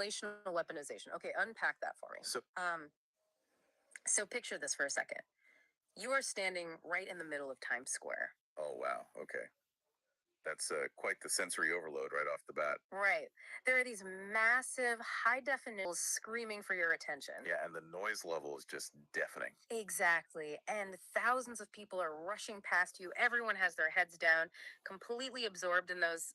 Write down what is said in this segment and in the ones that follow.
Relational weaponization. Okay, unpack that for me. So, So picture this for a second. You are standing right in the middle of Times Square. oh wow, okay. That's quite the sensory overload right off the bat. Right. There are these massive, high definition screaming for your attention. Yeah, and the noise level is just deafening. Exactly. And thousands of people are rushing past you. Everyone has their heads down, completely absorbed in those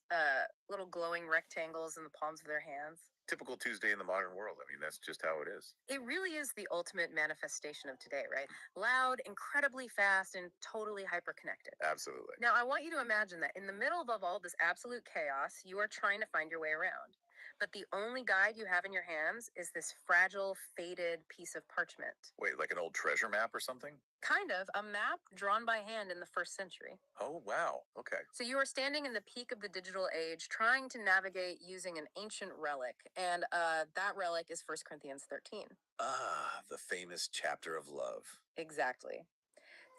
little glowing rectangles in the palms of their hands. Typical Tuesday in the modern world. I mean, that's just how it is. It really is the ultimate manifestation of today, right? Loud, incredibly fast, and totally hyper-connected. Absolutely. Now, I want you to imagine that in the middle of all this absolute chaos, you are trying to find your way around. But the only guide you have in your hands is this fragile, faded piece of parchment. Wait, like an old treasure map or something? Kind of a map drawn by hand in the first century. Oh, wow. Okay. So you are standing in the peak of the digital age, trying to navigate using an ancient relic, and that relic is 1 Corinthians 13. Ah, the famous chapter of love. Exactly.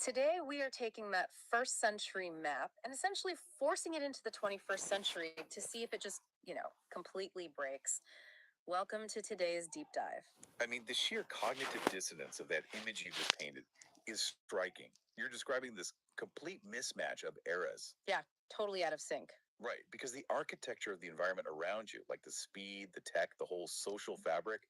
Today, we are taking that first century map and essentially forcing it into the 21st century to see if it just, completely breaks. Welcome to today's deep dive. I mean, the sheer cognitive dissonance of that image you just painted is striking. You're describing this complete mismatch of eras. Yeah, totally out of sync. Right, because the architecture of the environment around you, like the speed, the tech, the whole social fabric,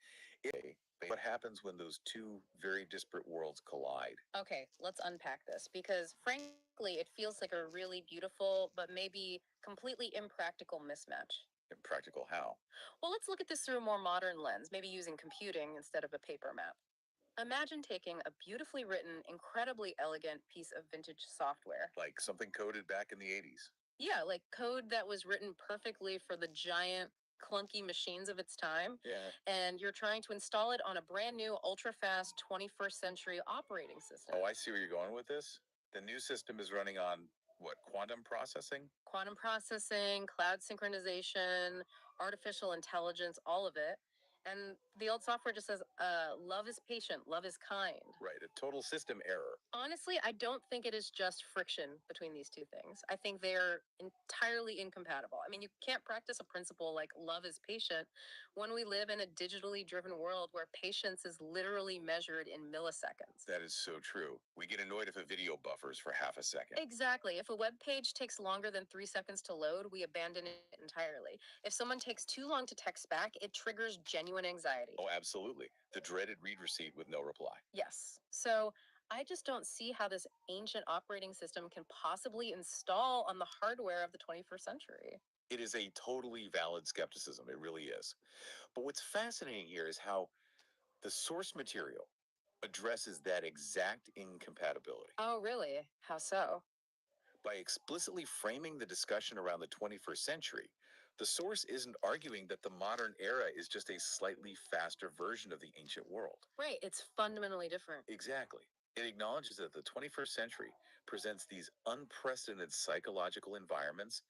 what happens when those two very disparate worlds collide? Okay, let's unpack this because frankly, it feels like a really beautiful but maybe completely impractical mismatch. Impractical how? Well, let's look at this through a more modern lens, maybe using computing instead of a paper map. Imagine taking a beautifully written, incredibly elegant piece of vintage software. Like something coded back in the 80s. Yeah, like code that was written perfectly for the giant, clunky machines of its time. Yeah. And you're trying to install it on a brand new, ultra fast 21st century operating system. Oh, I see where you're going with this. The new system is running on what, quantum processing? Quantum processing, cloud synchronization, artificial intelligence, all of it. And the old software just says, love is patient, love is kind. Right, a total system error. Honestly, I don't think it is just friction between these two things. I think they're entirely incompatible. I mean, you can't practice a principle like love is patient when we live in a digitally driven world where patience is literally measured in milliseconds. That is so true. We get annoyed if a video buffers for half a second. Exactly. If a web page takes longer than 3 seconds to load, we abandon it entirely. If someone takes too long to text back, it triggers genuine anxiety. Oh, absolutely. The dreaded read receipt with no reply. Yes. So I just don't see how this ancient operating system can possibly install on the hardware of the 21st century. It is a totally valid skepticism. It really is. But what's fascinating here is how the source material addresses that exact incompatibility. Oh, really? How so? By explicitly framing the discussion around the 21st century, the source isn't arguing that the modern era is just a slightly faster version of the ancient world. Right. It's fundamentally different. Exactly. It acknowledges that the 21st century presents these unprecedented psychological environments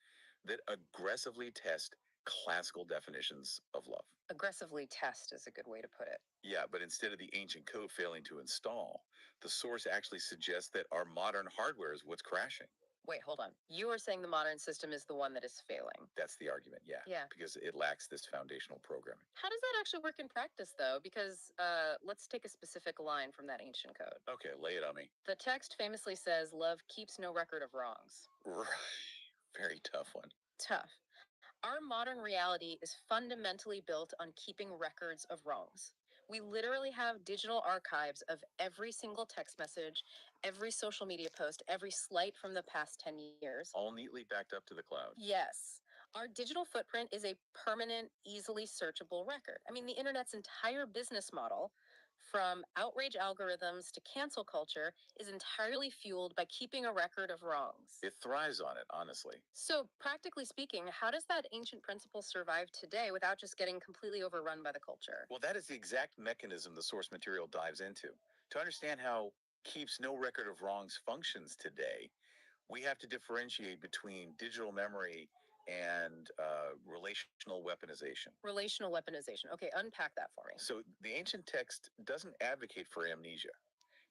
that aggressively test classical definitions of love. Aggressively test is a good way to put it. Yeah, but instead of the ancient code failing to install, the source actually suggests that our modern hardware is what's crashing. Wait, hold on. You are saying the modern system is the one that is failing. That's the argument, yeah. Yeah. Because it lacks this foundational programming. How does that actually work in practice, though? Because let's take a specific line from that ancient code. Okay, lay it on me. The text famously says, love keeps no record of wrongs. Right. Very tough one. Tough. Our modern reality is fundamentally built on keeping records of wrongs. We literally have digital archives of every single text message, every social media post, every slight from the past 10 years. All neatly backed up to the cloud. Yes. Our digital footprint is a permanent, easily searchable record. I mean, the internet's entire business model, from outrage algorithms to cancel culture, is entirely fueled by keeping a record of wrongs. It thrives on it, honestly. So, practically speaking, how does that ancient principle survive today without just getting completely overrun by the culture? Well, that is the exact mechanism the source material dives into. To understand how keeps no record of wrongs functions today, we have to differentiate between digital memory and relational weaponization. Relational weaponization. Okay, unpack that for me. So the ancient text doesn't advocate for amnesia.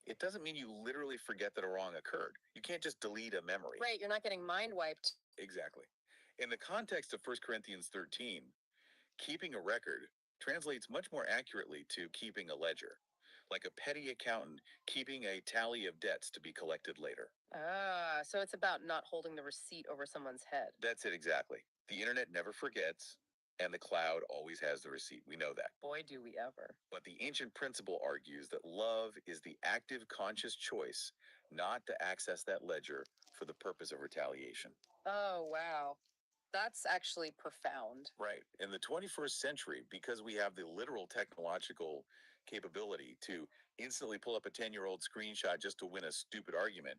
It doesn't mean you literally forget that a wrong occurred. You can't just delete a memory. Right, you're not getting mind wiped. Exactly. In the context of 1 Corinthians 13, keeping a record translates much more accurately to keeping a ledger, like a petty accountant keeping a tally of debts to be collected later. Ah, so it's about not holding the receipt over someone's head. That's it exactly. The internet never forgets, and the cloud always has the receipt. We know that. Boy, do we ever. But the ancient principle argues that love is the active, conscious choice not to access that ledger for the purpose of retaliation. Oh, wow. That's actually profound. Right. In the 21st century, because we have the literal technological capability to instantly pull up a 10-year-old screenshot just to win a stupid argument,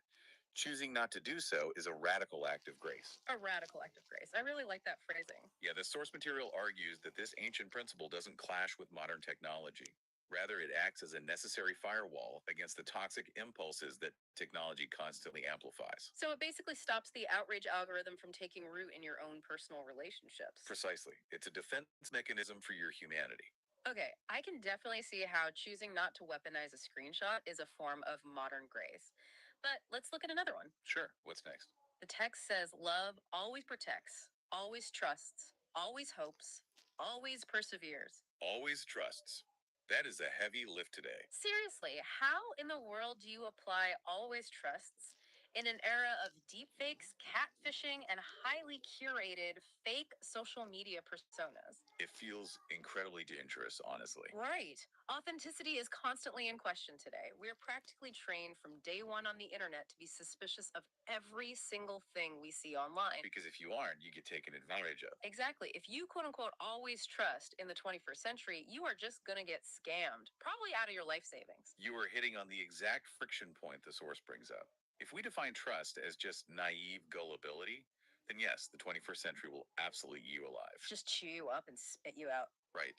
choosing not to do so is a radical act of grace. A radical act of grace. I really like that phrasing. Yeah, the source material argues that this ancient principle doesn't clash with modern technology. Rather, it acts as a necessary firewall against the toxic impulses that technology constantly amplifies. So it basically stops the outrage algorithm from taking root in your own personal relationships. Precisely. It's a defense mechanism for your humanity. Okay, I can definitely see how choosing not to weaponize a screenshot is a form of modern grace. But let's look at another one. Sure. What's next? The text says love always protects, always trusts, always hopes, always perseveres. Always trusts. That is a heavy lift today. Seriously, how in the world do you apply always trusts in an era of deepfakes, catfishing, and highly curated fake social media personas? It feels incredibly dangerous, honestly. Right. Authenticity is constantly in question today. We're practically trained from day one on the internet to be suspicious of every single thing we see online. Because if you aren't, you get taken advantage of. Exactly. If you quote unquote always trust in the 21st century, you are just going to get scammed, probably out of your life savings. You are hitting on the exact friction point the source brings up. If we define trust as just naive gullibility, then yes, the 21st century will absolutely eat you alive. Just chew you up and spit you out. Right.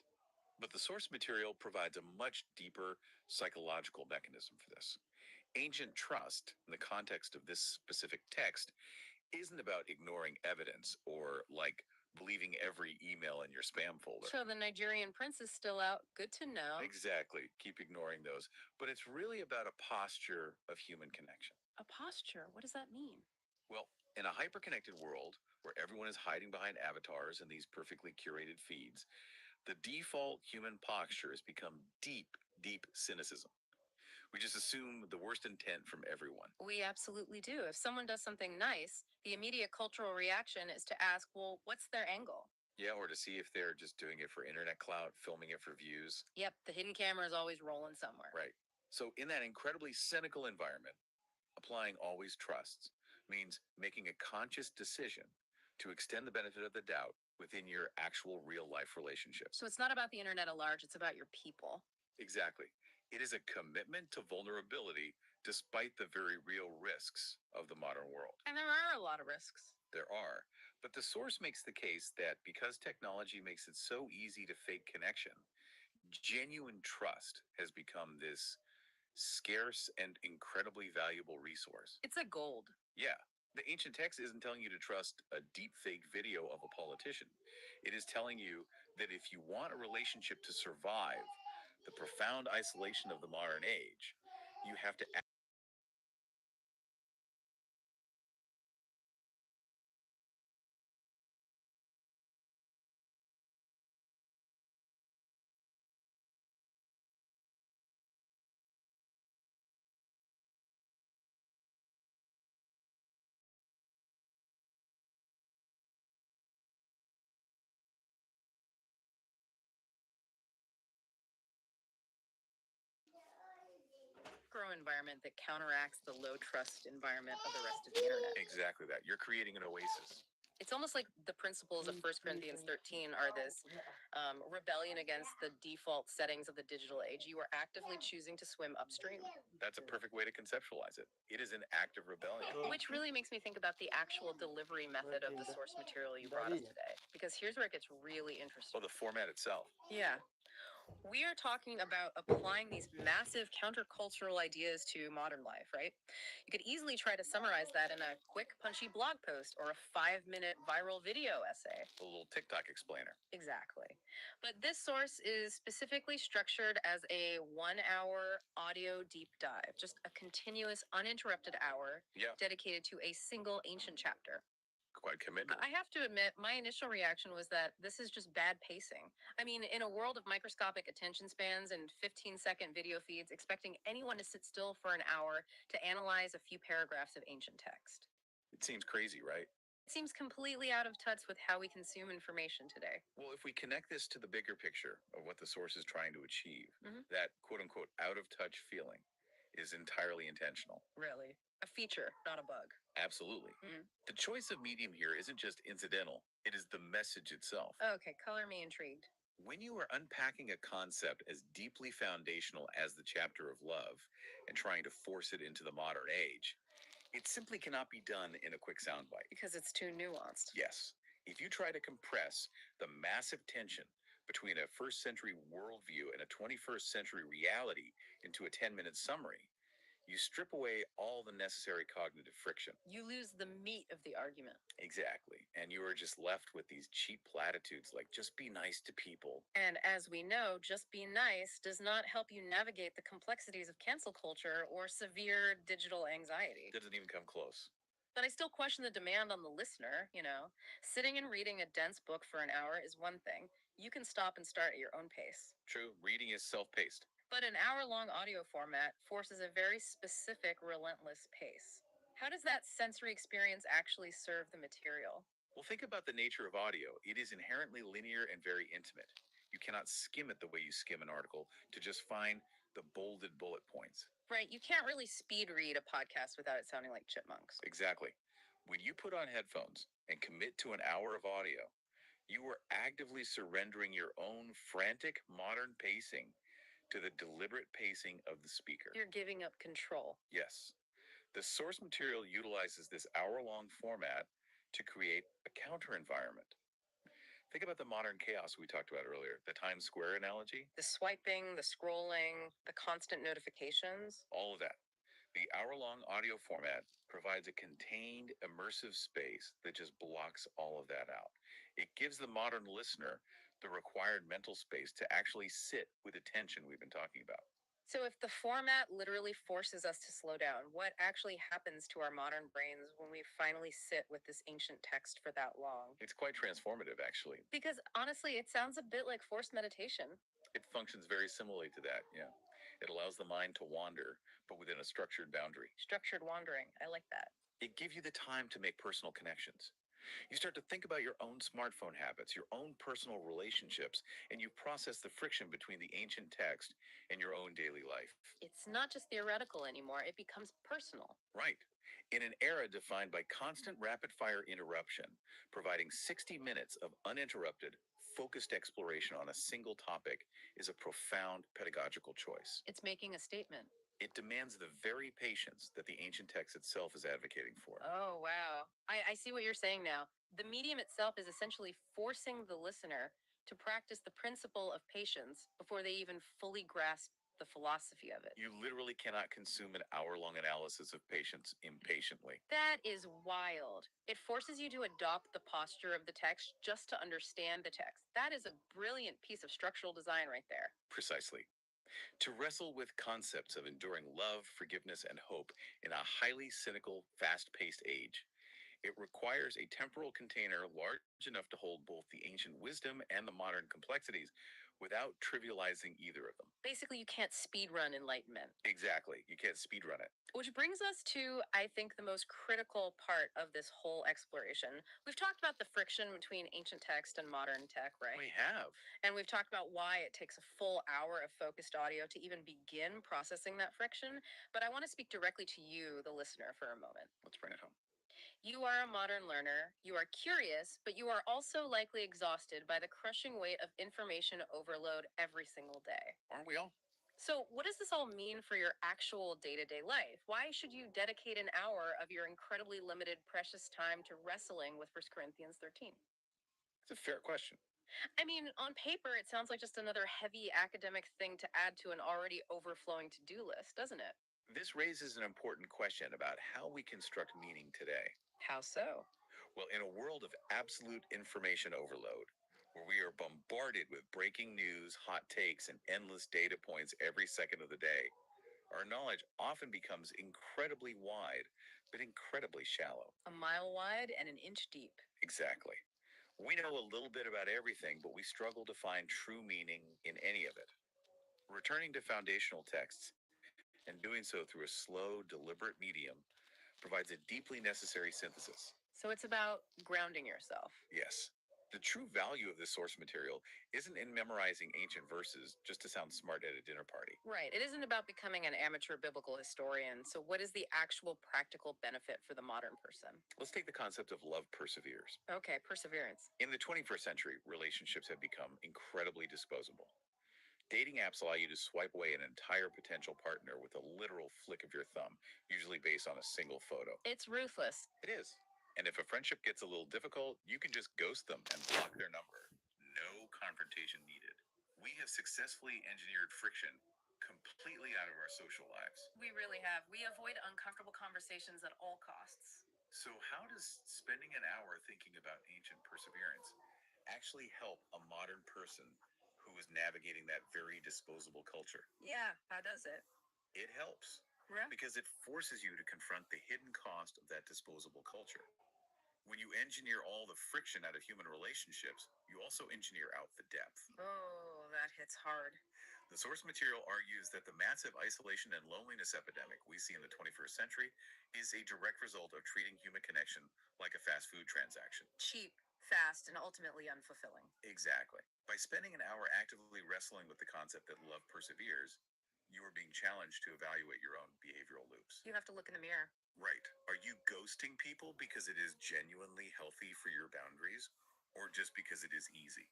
But the source material provides a much deeper psychological mechanism for this. Ancient trust, in the context of this specific text, isn't about ignoring evidence or like believing every email in your spam folder. So the Nigerian prince is still out. Good to know. Exactly. Keep ignoring those. But it's really about a posture of human connection. A posture. What does that mean? Well, in a hyper-connected world where everyone is hiding behind avatars and these perfectly curated feeds, the default human posture has become deep, deep cynicism. We just assume the worst intent from everyone. We absolutely do. If someone does something nice, the immediate cultural reaction is to ask, well, what's their angle? Yeah, or to see if they're just doing it for internet clout, filming it for views. Yep, the hidden camera is always rolling somewhere. Right. So, in that incredibly cynical environment, applying always trusts means making a conscious decision to extend the benefit of the doubt within your actual real life relationships. So it's not about the internet at large, it's about your people. Exactly. It is a commitment to vulnerability despite the very real risks of the modern world. And there are a lot of risks. There are. But the source makes the case that because technology makes it so easy to fake connection, genuine trust has become this scarce and incredibly valuable resource. It's a gold. Yeah, the ancient text isn't telling you to trust a deep fake video of a politician. It is telling you that if you want a relationship to survive the profound isolation of the modern age, you have to Macro environment that counteracts the low trust environment of the rest of the internet. exactly that. You're creating an oasis. It's almost like the principles of 1 Corinthians 13 are this rebellion against the default settings of the digital age. You are actively choosing to swim upstream. That's a perfect way to conceptualize it. It is an act of rebellion. Which really makes me think about the actual delivery method of the source material you brought us today. Because here's where it gets really interesting. Well, the format itself. Yeah. We are talking about applying these massive countercultural ideas to modern life, right? You could easily try to summarize that in a quick, punchy blog post or a 5-minute viral video essay. A little TikTok explainer. Exactly. But this source is specifically structured as a 1-hour audio deep dive, just a continuous, uninterrupted hour Yeah, dedicated to a single ancient chapter. quite commendable. I have to admit, my initial reaction was that this is just bad pacing. I mean, in a world of microscopic attention spans and 15-second video feeds, expecting anyone to sit still for an hour to analyze a few paragraphs of ancient text. It seems crazy, right? It seems completely out of touch with how we consume information today. Well, if we connect this to the bigger picture of what the source is trying to achieve, Mhm. that quote unquote out of touch feeling is entirely intentional. Really. A feature, not a bug. Absolutely. Mhm. The choice of medium here isn't just incidental, it is the message itself. Okay, color me intrigued. When you are unpacking a concept as deeply foundational as the chapter of love and trying to force it into the modern age, it simply cannot be done in a quick soundbite. Because it's too nuanced. Yes, if you try to compress the massive tension between a first century worldview and a 21st century reality into a 10-minute summary, you strip away all the necessary cognitive friction. You lose the meat of the argument. Exactly. And you are just left with these cheap platitudes like just be nice to people. And as we know, just be nice does not help you navigate the complexities of cancel culture or severe digital anxiety. Doesn't even come close. But I still question the demand on the listener, you know. Sitting and reading a dense book for an hour is one thing. You can stop and start at your own pace. True, reading is self paced. But an hour-long audio format forces a very specific, relentless pace. How does that sensory experience actually serve the material? Well, think about the nature of audio. It is inherently linear and very intimate. You cannot skim it the way you skim an article to just find the bolded bullet points. Right, you can't really speed read a podcast without it sounding like chipmunks. Exactly. When you put on headphones and commit to an hour of audio, you are actively surrendering your own frantic modern pacing to the deliberate pacing of the speaker. You're giving up control. Yes. The source material utilizes this hour-long format to create a counter environment. Think about the modern chaos we talked about earlier, the Times Square analogy, The swiping, the scrolling, the constant notifications. all of that. The hour-long audio format provides a contained, immersive space that just blocks all of that out. It gives the modern listener the required mental space to actually sit with attention we've been talking about. So, if the format literally forces us to slow down, what actually happens to our modern brains when we finally sit with this ancient text for that long? It's quite transformative, actually. Because honestly, it sounds a bit like forced meditation. It functions very similarly to that, yeah. It allows the mind to wander, but within a structured boundary. Structured wandering. I like that. It gives you the time to make personal connections. You start to think about your own smartphone habits, your own personal relationships, and you process the friction between the ancient text and your own daily life. It's not just theoretical anymore, it becomes personal. Right. In an era defined by constant rapid fire interruption, providing 60 minutes of uninterrupted, focused exploration on a single topic is a profound pedagogical choice. It's making a statement. It demands the very patience that the ancient text itself is advocating for. Oh, wow. I see what you're saying now. The medium itself is essentially forcing the listener to practice the principle of patience before they even fully grasp the philosophy of it. You literally cannot consume an hour-long analysis of patience impatiently. That is wild. It forces you to adopt the posture of the text just to understand the text. That is a brilliant piece of structural design right there. Precisely. To wrestle with concepts of enduring love, forgiveness, and hope in a highly cynical, fast-paced age, it requires a temporal container large enough to hold both the ancient wisdom and the modern complexities without trivializing either of them. Basically, you can't speed run enlightenment. Exactly. You can't speedrun it. Which brings us to, I think, the most critical part of this whole exploration. We've talked about the friction between ancient text and modern tech, right? We have. And we've talked about why it takes a full hour of focused audio to even begin processing that friction. But I want to speak directly to you, the listener, for a moment. Let's bring it home. You are a modern learner. You are curious, but you are also likely exhausted by the crushing weight of information overload every single day. Aren't we all? So, what does this all mean for your actual day to day life? Why should you dedicate an hour of your incredibly limited, precious time to wrestling with 1 Corinthians 13? It's a fair question. I mean, on paper, it sounds like just another heavy academic thing to add to an already overflowing to do list, doesn't it? This raises an important question about how we construct meaning today. How so? Well, in a world of absolute information overload, where we are bombarded with breaking news, hot takes, and endless data points every second of the day, our knowledge often becomes incredibly wide but incredibly shallow. A mile wide and an inch deep. Exactly. We know a little bit about everything, but we struggle to find true meaning in any of it. Returning to foundational texts and doing so through a slow, deliberate medium provides a deeply necessary synthesis. So it's about grounding yourself. Yes. The true value of this source material isn't in memorizing ancient verses just to sound smart at a dinner party. Right. It isn't about becoming an amateur biblical historian. So, what is the actual practical benefit for the modern person? Let's take the concept of love perseveres. Okay, perseverance. In the 21st century, relationships have become incredibly disposable. Dating apps allow you to swipe away an entire potential partner with a literal flick of your thumb, usually based on a single photo. It's ruthless. It is. And if a friendship gets a little difficult, you can just ghost them and block their number. No confrontation needed. We have successfully engineered friction completely out of our social lives. We really have. We avoid uncomfortable conversations at all costs. So, how does spending an hour thinking about ancient perseverance actually help a modern person who is navigating that very disposable culture? Yeah, how does it? It helps Yeah. because it forces you to confront the hidden cost of that disposable culture. When you engineer all the friction out of human relationships, you also engineer out the depth. Oh, that hits hard. The source material argues that the massive isolation and loneliness epidemic we see in the 21st century is a direct result of treating human connection like a fast food transaction. Cheap, fast, and ultimately unfulfilling. Exactly. By spending an hour actively wrestling with the concept that love perseveres, you are being challenged to evaluate your own behavioral loops. You have to look in the mirror. Right. Are you ghosting people because it is genuinely healthy for your boundaries, or just because it is easy?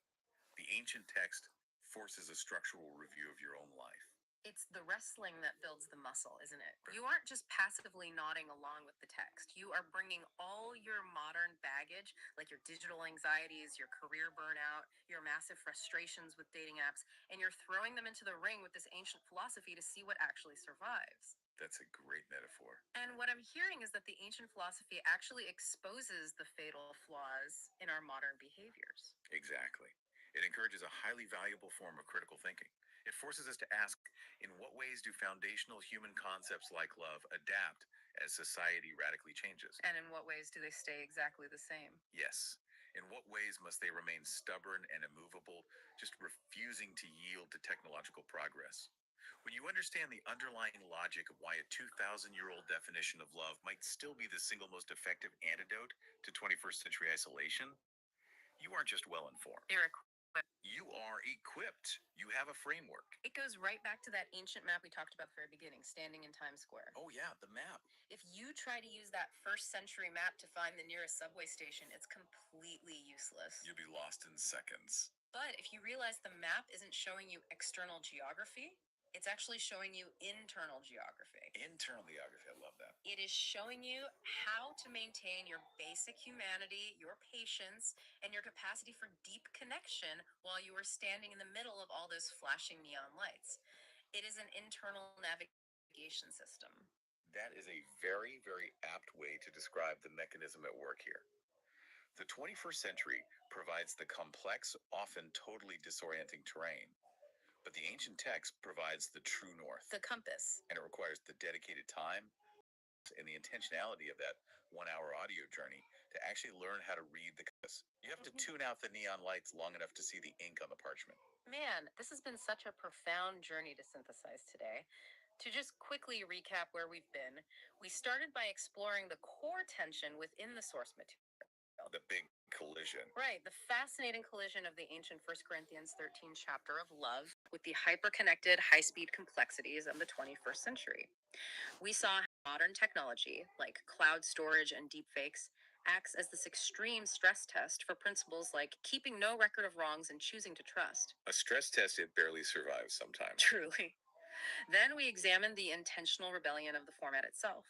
The ancient text forces a structural review of your own life. It's the wrestling that builds the muscle, isn't it? You aren't just passively nodding along with the text. You are bringing all your modern baggage, like your digital anxieties, your career burnout, your massive frustrations with dating apps, and you're throwing them into the ring with this ancient philosophy to see what actually survives. That's a great metaphor. And what I'm hearing is that the ancient philosophy actually exposes the fatal flaws in our modern behaviors. Exactly. It encourages a highly valuable form of critical thinking. It forces us to ask, in what ways do foundational human concepts like love adapt as society radically changes? And in what ways do they stay exactly the same? Yes. In what ways must they remain stubborn and immovable, just refusing to yield to technological progress? When you understand the underlying logic of why a 2,000-year-old definition of love might still be the single most effective antidote to 21st century isolation, you aren't just well informed. Eric, You are equipped. You have a framework. it goes right back to that ancient map we talked about at the very beginning, standing in Times Square. Oh, yeah, the map. If you try to use that first century map to find the nearest subway station, it's completely useless. You'll be lost in seconds. But if you realize the map isn't showing you external geography, it's actually showing you internal geography. Internal geography, I love that. It is showing you how to maintain your basic humanity, your patience, and your capacity for deep connection while you are standing in the middle of all those flashing neon lights. It is an internal navigation system. That is a very, very apt way to describe the mechanism at work here. The 21st century provides the complex, often totally disorienting terrain, but the ancient text provides the true north. The compass. And it requires the dedicated time and the intentionality of that 1 hour audio journey to actually learn how to read the compass. You have to tune out the neon lights long enough to see the ink on the parchment. Man, this has been such a profound journey to synthesize today. To just quickly recap where we've been, we started by exploring the core tension within the source material. The big collision. Right, the fascinating collision of the ancient 1 Corinthians 13 chapter of love with the hyper-connected, high-speed complexities of the 21st century. We saw how modern technology, like cloud storage and deepfakes, acts as this extreme stress test for principles like keeping no record of wrongs and choosing to trust. A stress test it barely survives sometimes. Truly. Then we examined the intentional rebellion of the format itself.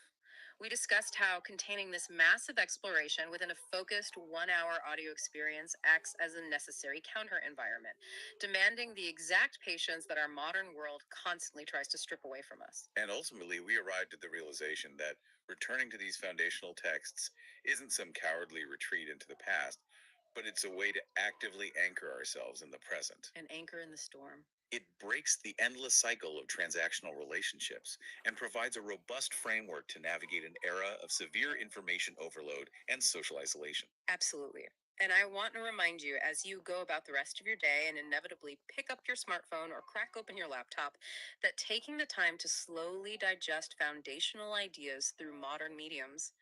We discussed how containing this massive exploration within a focused 1 hour audio experience acts as a necessary counter environment, demanding the exact patience that our modern world constantly tries to strip away from us. And ultimately, we arrived at the realization that returning to these foundational texts isn't some cowardly retreat into the past, but it's a way to actively anchor ourselves in the present. An anchor in the storm. It breaks the endless cycle of transactional relationships and provides a robust framework to navigate an era of severe information overload and social isolation. Absolutely. And I want to remind you as you go about the rest of your day and inevitably pick up your smartphone or crack open your laptop, that taking the time to slowly digest foundational ideas through modern mediums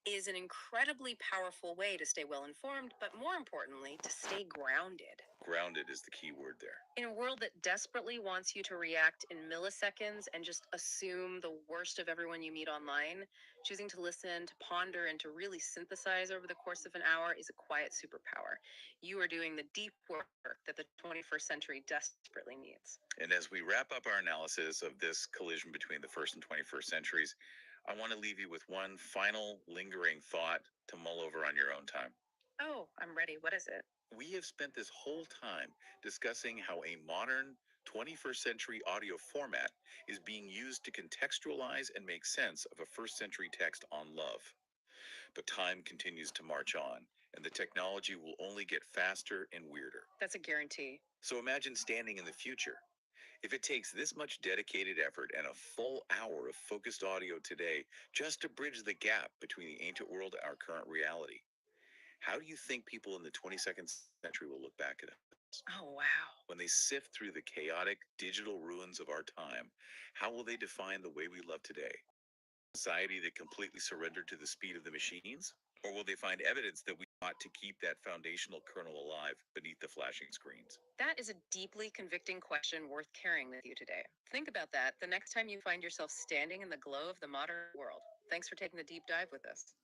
is an incredibly powerful way to stay well informed, but more importantly, to stay grounded. Grounded is the key word there. In a world that desperately wants you to react in milliseconds and just assume the worst of everyone you meet online, choosing to listen, to ponder, and to really synthesize over the course of an hour is a quiet superpower. You are doing the deep work that the 21st century desperately needs. And as we wrap up our analysis of this collision between the first and 21st centuries, I want to leave you with one final lingering thought to mull over on your own time. Oh, I'm ready. What is it? We have spent this whole time discussing how a modern 21st century audio format is being used to contextualize and make sense of a first century text on love. But time continues to march on, and the technology will only get faster and weirder. That's a guarantee. So imagine standing in the future. If it takes this much dedicated effort and a full hour of focused audio today just to bridge the gap between the ancient world and our current reality, how do you think people in the 22nd century will look back at us? Oh, wow. When they sift through the chaotic digital ruins of our time, how will they define the way we love today? A society that completely surrendered to the speed of the machines? Or will they find evidence that we ought to keep that foundational kernel alive beneath the flashing screens? That is a deeply convicting question worth carrying with you today. Think about that the next time you find yourself standing in the glow of the modern world. Thanks for taking the deep dive with us.